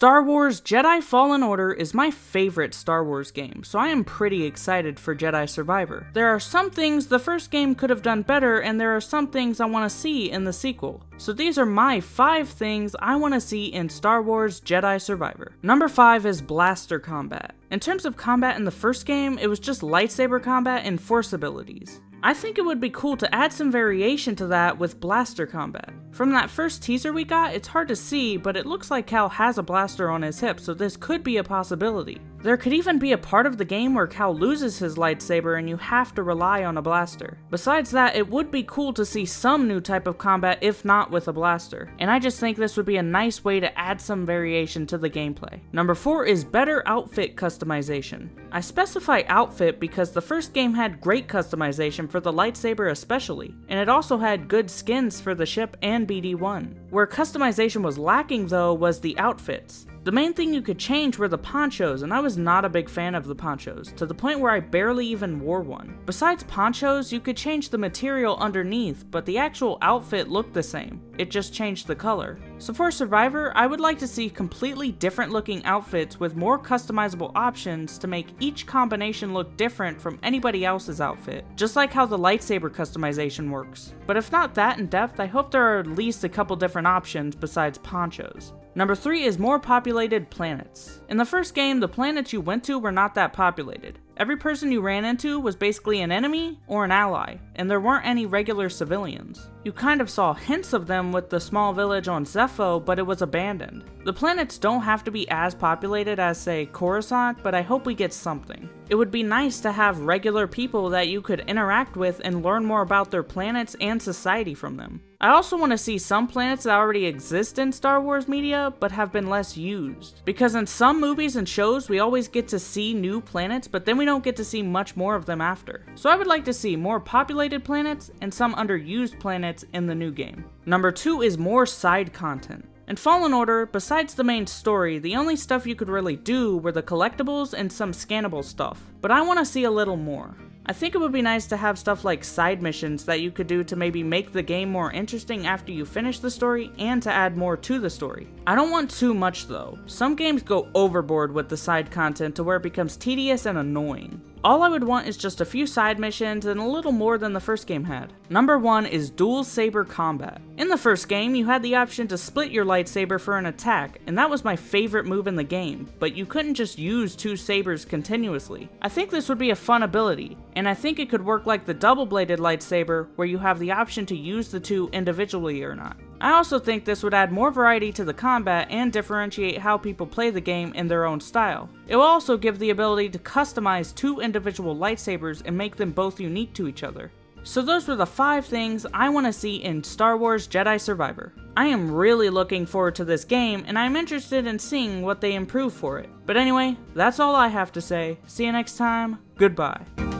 Star Wars Jedi Fallen Order is my favorite Star Wars game, so I am pretty excited for Jedi Survivor. There are some things the first game could have done better, and there are some things I want to see in the sequel. So these are my 5 things I want to see in Star Wars Jedi Survivor. Number 5 is blaster combat. In terms of combat in the first game, it was just lightsaber combat and force abilities. I think it would be cool to add some variation to that with blaster combat. From that first teaser we got, it's hard to see, but it looks like Cal has a blaster on his hip, so this could be a possibility. There could even be a part of the game where Cal loses his lightsaber and you have to rely on a blaster. Besides that, it would be cool to see some new type of combat if not with a blaster, and I just think this would be a nice way to add some variation to the gameplay. Number 4 is better outfit customization. I specify outfit because the first game had great customization for the lightsaber especially, and it also had good skins for the ship and BD-1. Where customization was lacking though was the outfits. The main thing you could change were the ponchos, and I was not a big fan of the ponchos, to the point where I barely even wore one. Besides ponchos, you could change the material underneath, but the actual outfit looked the same. It just changed the color. So for Survivor, I would like to see completely different looking outfits with more customizable options to make each combination look different from anybody else's outfit, just like how the lightsaber customization works. But if not that in depth, I hope there are at least a couple different options besides ponchos. Number 3 is more populated planets. In the first game, the planets you went to were not that populated. Every person you ran into was basically an enemy or an ally, and there weren't any regular civilians. You kind of saw hints of them with the small village on Zepho, but it was abandoned. The planets don't have to be as populated as, say, Coruscant, but I hope we get something. It would be nice to have regular people that you could interact with and learn more about their planets and society from them. I also want to see some planets that already exist in Star Wars media, but have been less used. Because in some movies and shows, we always get to see new planets, but then we don't get to see much more of them after. So I would like to see more populated planets and some underused planets in the new game. Number 2 is more side content. In Fallen Order, besides the main story, the only stuff you could really do were the collectibles and some scannable stuff, but I want to see a little more. I think it would be nice to have stuff like side missions that you could do to maybe make the game more interesting after you finish the story and to add more to the story. I don't want too much though. Some games go overboard with the side content to where it becomes tedious and annoying. All I would want is just a few side missions and a little more than the first game had. Number 1 is dual saber combat. In the first game, you had the option to split your lightsaber for an attack, and that was my favorite move in the game, but you couldn't just use 2 sabers continuously. I think this would be a fun ability, and I think it could work like the double-bladed lightsaber, where you have the option to use the 2 individually or not. I also think this would add more variety to the combat and differentiate how people play the game in their own style. It will also give the ability to customize 2 individual lightsabers and make them both unique to each other. So those were the 5 things I want to see in Star Wars Jedi Survivor. I am really looking forward to this game, and I'm interested in seeing what they improve for it. But anyway, that's all I have to say. See you next time. Goodbye.